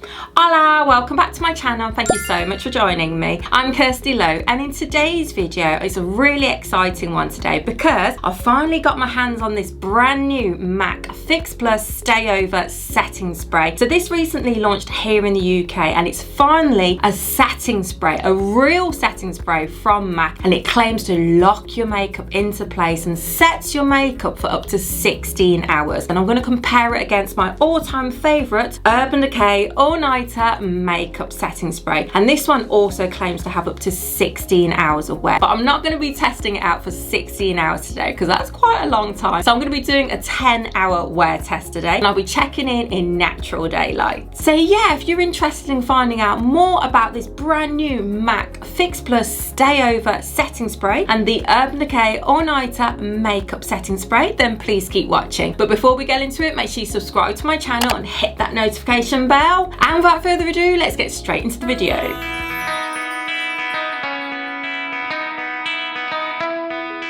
Hola, welcome back to my channel. Thank you so much for joining me. I'm Kirsty Lowe, and in today's video, it's a really exciting one today because I've finally got my hands on this brand new MAC Fix Plus Stay Over Setting Spray. So this recently launched here in the UK, and it's finally a setting spray, a real setting spray from MAC, and it claims to lock your makeup into place and sets your makeup for up to 16 hours. And I'm going to compare it against my all-time favourite Urban Decay All-Nighter Makeup Setting Spray, and this one also claims to have up to 16 hours of wear, but I'm not going to be testing it out for 16 hours today because that's quite a long time. So I'm going to be doing a 10-hour wear test today, and I'll be checking in natural daylight. So yeah, if you're interested in finding out more about this brand new MAC Fix Plus Stay Over Setting Spray and the Urban Decay All-Nighter Makeup Setting Spray, then please keep watching. But before we get into it, make sure you subscribe to my channel and hit that notification bell. And without further ado, let's get straight into the video.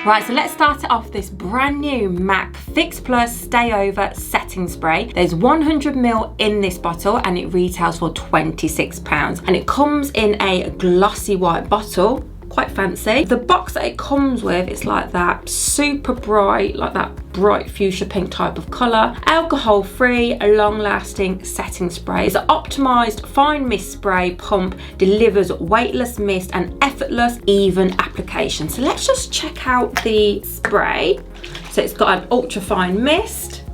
Right, so let's start it off this brand new MAC Fix Plus Stay Over Setting Spray. There's 100ml in this bottle and it retails for £26. And it comes in a glossy white bottle. Quite fancy. The box that it comes with is like that super bright, like that bright fuchsia pink type of colour. Alcohol free, long lasting setting spray. It's an optimised fine mist spray pump, delivers weightless mist and effortless even application. So let's just check out the spray. So it's got an ultra fine mist.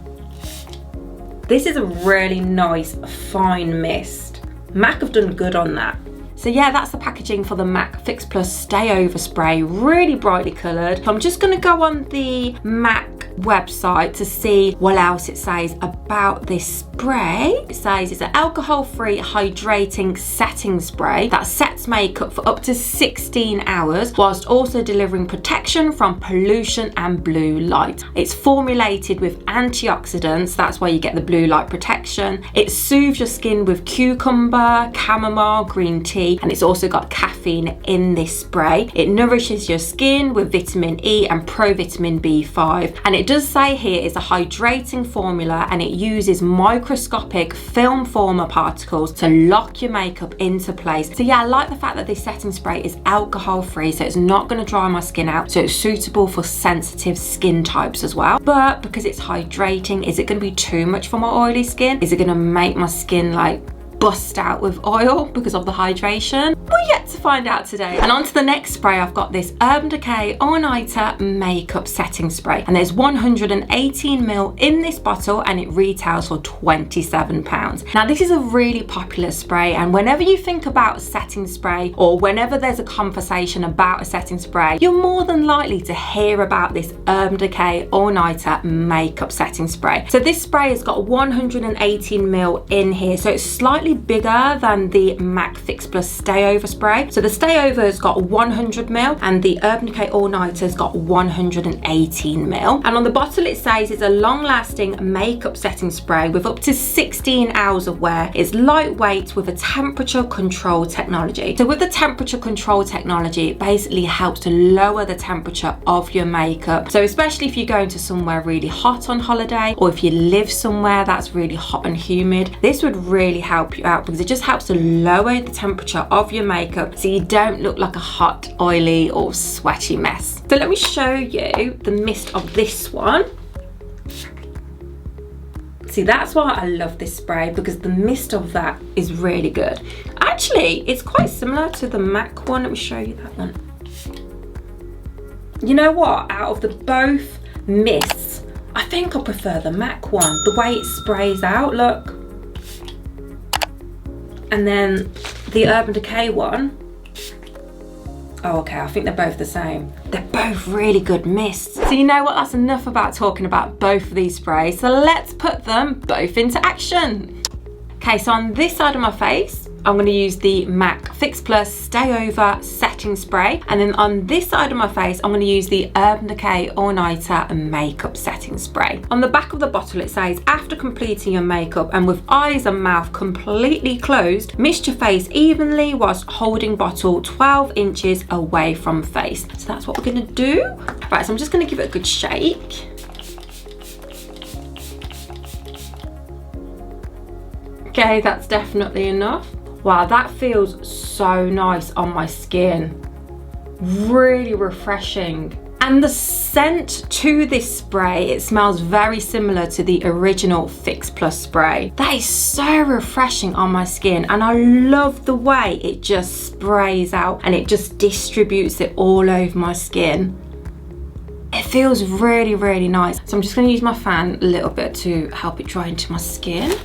This is a really nice fine mist. MAC have done good on that. So yeah, that's the packaging for the MAC Fix Plus Stay Over Spray, really brightly coloured. So I'm just going to go on the MAC website to see what else it says about this spray. It says it's an alcohol-free hydrating setting spray that sets makeup for up to 16 hours whilst also delivering protection from pollution and blue light. It's formulated with antioxidants, that's why you get the blue light protection. It soothes your skin with cucumber, chamomile, green tea, and it's also got caffeine in this spray. It nourishes your skin with vitamin E and provitamin B5, and it does say here it's a hydrating formula and it uses microscopic film former particles to lock your makeup into place. So yeah, I like the fact that this setting spray is alcohol free, so it's not going to dry my skin out, so it's suitable for sensitive skin types as well. But because it's hydrating, is it going to be too much for my oily skin? Is it going to make my skin like bust out with oil because of the hydration? We're yet to find out today. And on to the next spray, I've got this Urban Decay All-Nighter Makeup Setting Spray, and there's 118ml in this bottle and it retails for £27. Now this is a really popular spray, and whenever you think about a setting spray or whenever there's a conversation about a setting spray, you're more than likely to hear about this Urban Decay All-Nighter Makeup Setting Spray. So this spray has got 118ml in here, so it's slightly bigger than the MAC Fix Plus Stay Over spray. So the Stay Over has got 100ml and the Urban Decay All Nighter has got 118ml. And on the bottle it says it's a long-lasting makeup setting spray with up to 16 hours of wear. It's lightweight with a temperature control technology. So with the temperature control technology, it basically helps to lower the temperature of your makeup. So especially if you're going to somewhere really hot on holiday, or if you live somewhere that's really hot and humid, this would really help you out because it just helps to lower the temperature of your makeup so you don't look like a hot, oily or sweaty mess. So let me show you the mist of this one. See, that's why I love this spray, because the mist of that is really good. Actually, it's quite similar to the MAC one. Let me show you that one. You know what? Out of the both mists, I think I prefer the MAC one. The way it sprays out, look. And then the Urban Decay one, oh okay, I think they're both the same. They're both really good mists. So you know what, that's enough about talking about both of these sprays. So let's put them both into action. Okay, so on this side of my face, I'm going to use the MAC Fix Plus Stay Over Setting Spray, and then on this side of my face I'm going to use the Urban Decay All-Nighter Makeup Setting Spray. On the back of the bottle it says, after completing your makeup and with eyes and mouth completely closed, mist your face evenly whilst holding bottle 12 inches away from face. So that's what we're going to do. Right, so I'm just going to give it a good shake. Okay, that's definitely enough. Wow, that feels so nice on my skin. Really refreshing. And the scent to this spray, it smells very similar to the original Fix Plus spray. That is so refreshing on my skin, and I love the way it just sprays out and it just distributes it all over my skin. It feels really, really nice. So I'm just gonna use my fan a little bit to help it dry into my skin.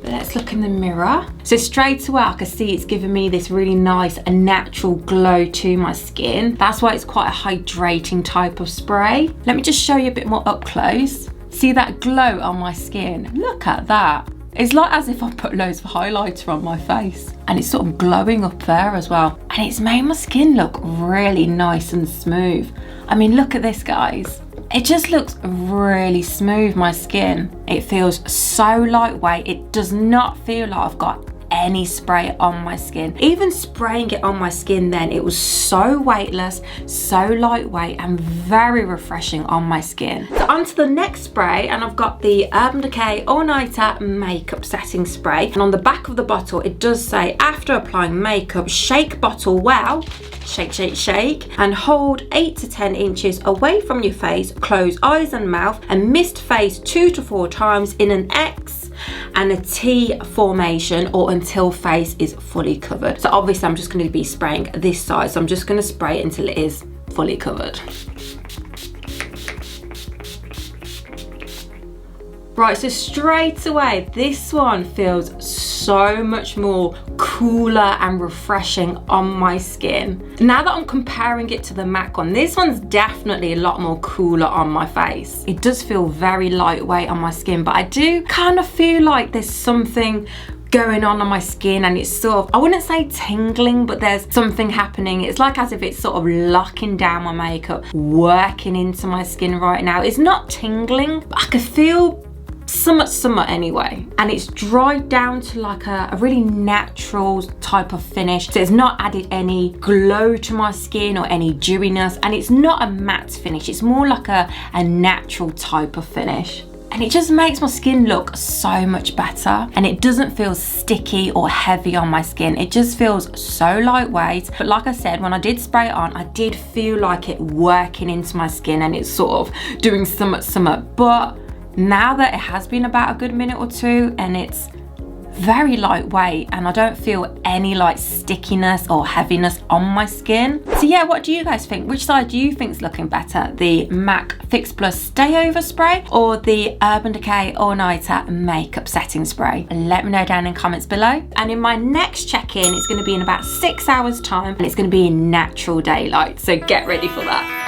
Let's look in the mirror. So straight away I can see it's giving me this really nice and natural glow to my skin. That's why it's quite a hydrating type of spray. Let me just show you a bit more up close. See that glow on my skin? Look at that. It's like as if I put loads of highlighter on my face, and it's sort of glowing up there as well. And it's made my skin look really nice and smooth. I mean, look at this, guys. It just looks really smooth, my skin. It feels so lightweight. It does not feel like I've got any spray on my skin. Even spraying it on my skin then, it was so weightless, so lightweight, and very refreshing on my skin. So on to the next spray, and I've got the Urban Decay All Nighter Makeup Setting Spray. And on the back of the bottle, it does say, after applying makeup, shake bottle well, shake, shake, shake, and hold 8 to 10 inches away from your face, close eyes and mouth, and mist face 2 to 4 times in an X and a T formation, or until face is fully covered. So obviously I'm just going to be spraying this side, so I'm just going to spray it until it is fully covered. Right, so straight away, this one feels so much more cooler and refreshing on my skin. Now that I'm comparing it to the MAC one, this one's definitely a lot more cooler on my face. It does feel very lightweight on my skin, but I do kind of feel like there's something going on my skin, and it's sort of, I wouldn't say tingling, but there's something happening. It's like as if it's sort of locking down my makeup, working into my skin right now. It's not tingling, but I can feel somewhat anyway, and it's dried down to like a really natural type of finish. So it's not added any glow to my skin or any dewiness, and it's not a matte finish. It's more like a natural type of finish. And it just makes my skin look so much better, and it doesn't feel sticky or heavy on my skin. It just feels so lightweight. But like I said, when I did spray it on, I did feel like it working into my skin, and it's sort of doing somewhat. But now that it has been about a good minute or two, and it's very lightweight, and I don't feel any like stickiness or heaviness on my skin. So yeah, what do you guys think? Which side do you think is looking better? The MAC Fix Plus Stay Over Spray or the Urban Decay All Nighter Makeup Setting Spray? Let me know down in comments below. And in my next check-in, it's going to be in about 6 hours time, and it's going to be in natural daylight, so get ready for that.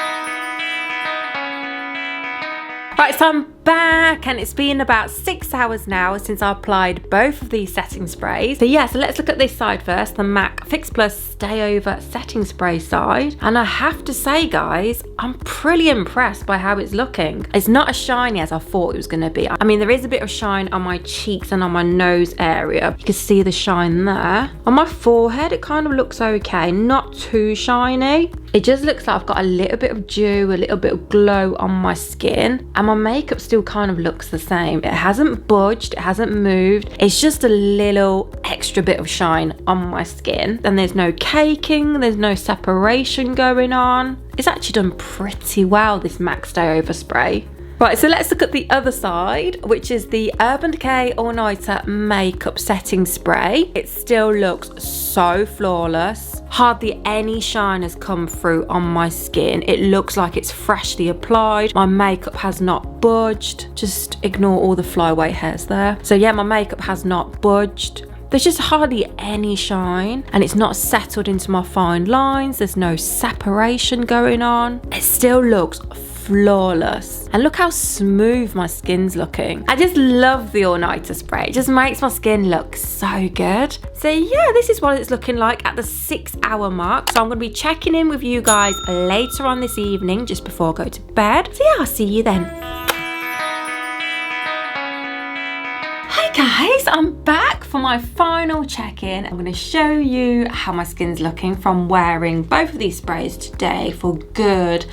Right, so I'm back, and it's been about 6 hours now since I applied both of these setting sprays. So yeah, so let's look at this side first, the MAC Fix Plus Stay Over Setting Spray side. And I have to say, guys, I'm pretty impressed by how it's looking. It's not as shiny as I thought it was going to be. I mean, there is a bit of shine on my cheeks and on my nose area. You can see the shine there. On my forehead, it kind of looks okay, not too shiny. It just looks like I've got a little bit of dew, a little bit of glow on my skin, and my makeup still kind of looks the same. It hasn't budged, it hasn't moved. It's just a little extra bit of shine on my skin. And there's no caking, there's no separation going on. It's actually done pretty well, this MAC Stay Over spray. Right, so let's look at the other side, which is the Urban Decay All Nighter Makeup Setting Spray. It still looks so flawless. Hardly any shine has come through on my skin. It looks like it's freshly applied. My makeup has not budged. Just ignore all the flyaway hairs there. So yeah, my makeup has not budged. There's just hardly any shine, and it's not settled into my fine lines. There's no separation going on. It still looks flawless, and look how smooth my skin's looking. I just love the All Nighter spray. It just makes my skin look so good. So yeah, this is what it's looking like at the 6 hour mark. So I'm going to be checking in with you guys later on this evening, just before I go to bed. So yeah, I'll see you then. Hi guys, I'm back for my final check-in. I'm going to show you how my skin's looking from wearing both of these sprays today for good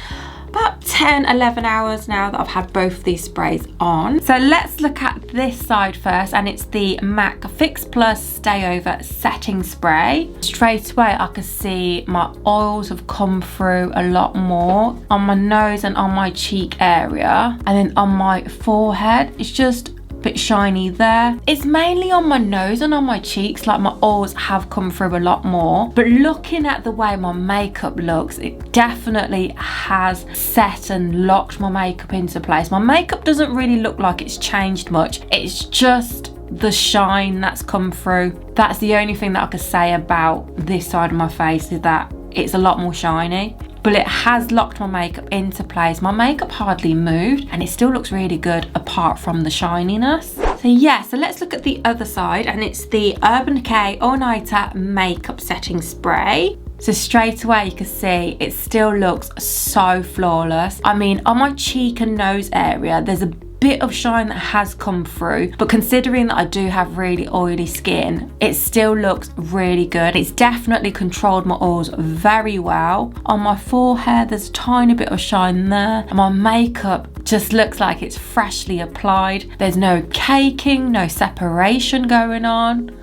about 10, 11 hours now that I've had both of these sprays on. So let's look at this side first, and it's the MAC Fix Plus Stay Over Setting Spray. Straight away I can see my oils have come through a lot more on my nose and on my cheek area, and then on my forehead it's just bit shiny there. It's mainly on my nose and on my cheeks, like my oils have come through a lot more. But looking at the way my makeup looks, it definitely has set and locked my makeup into place. My makeup doesn't really look like it's changed much. It's just the shine that's come through. That's the only thing that I could say about this side of my face, is that it's a lot more shiny. But it has locked my makeup into place. My makeup hardly moved and it still looks really good apart from the shininess. So yeah, so let's look at the other side, and it's the Urban Decay All Nighter Makeup Setting Spray. So straight away you can see it still looks so flawless. I mean, on my cheek and nose area, there's a bit of shine that has come through, but considering that I do have really oily skin, it still looks really good. It's definitely controlled my oils very well. On my forehead there's a tiny bit of shine there, and my makeup just looks like it's freshly applied. There's no caking, no separation going on.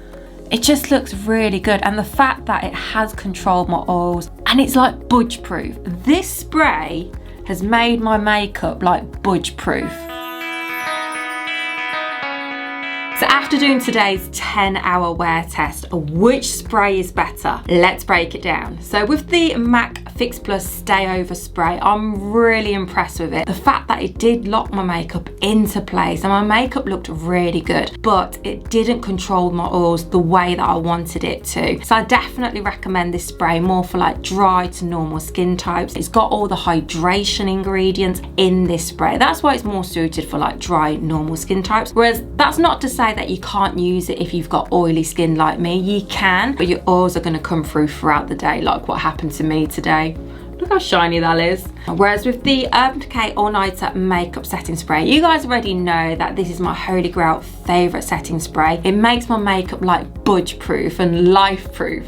It just looks really good, and the fact that it has controlled my oils, and it's like budge proof. This spray has made my makeup like budge proof. So after doing today's 10-hour wear test, which spray is better? Let's break it down. So with the MAC Fix Plus Stay Over Spray, I'm really impressed with it. The fact that it did lock my makeup into place, and my makeup looked really good, but it didn't control my oils the way that I wanted it to. So I definitely recommend this spray more for like dry to normal skin types. It's got all the hydration ingredients in this spray. That's why it's more suited for like dry, normal skin types. Whereas that's not to say that you can't use it if you've got oily skin like me. You can, but your oils are going to come through throughout the day, like what happened to me today. Look how shiny that is. Whereas with the Urban Decay All Nighter Makeup Setting Spray, you guys already know that this is my holy grail favourite setting spray. It makes my makeup like budge proof and life proof.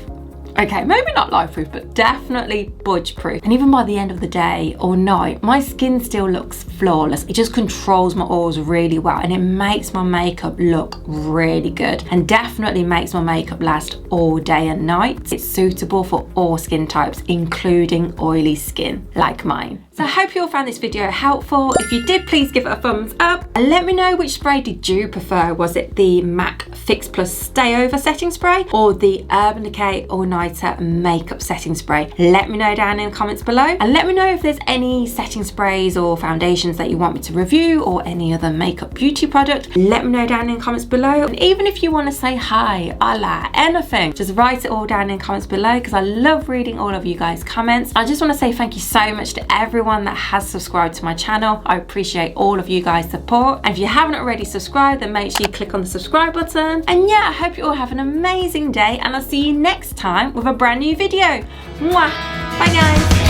Okay, maybe not life proof, but definitely budge proof. And even by the end of the day or night, my skin still looks flawless. It just controls my oils really well, and it makes my makeup look really good, and definitely makes my makeup last all day and night. It's suitable for all skin types, including oily skin like mine. So I hope you all found this video helpful. If you did, please give it a thumbs up and let me know which spray did you prefer. Was it the MAC Fix Plus Stay Over Setting Spray or the Urban Decay All Nighter Makeup Setting Spray? Let me know down in the comments below, and let me know if there's any setting sprays or foundations that you want me to review, or any other makeup beauty product. Let me know down in the comments below. And even if you want to say hi, hola, anything, just write it all down in the comments below, because I love reading all of you guys' comments. I just want to say thank you so much to everyone that has subscribed to my channel. I appreciate all of you guys' support, and if you haven't already subscribed, then make sure you click on the subscribe button. And yeah, I hope you all have an amazing day, and I'll see you next time with a brand new video. Mwah! Bye guys!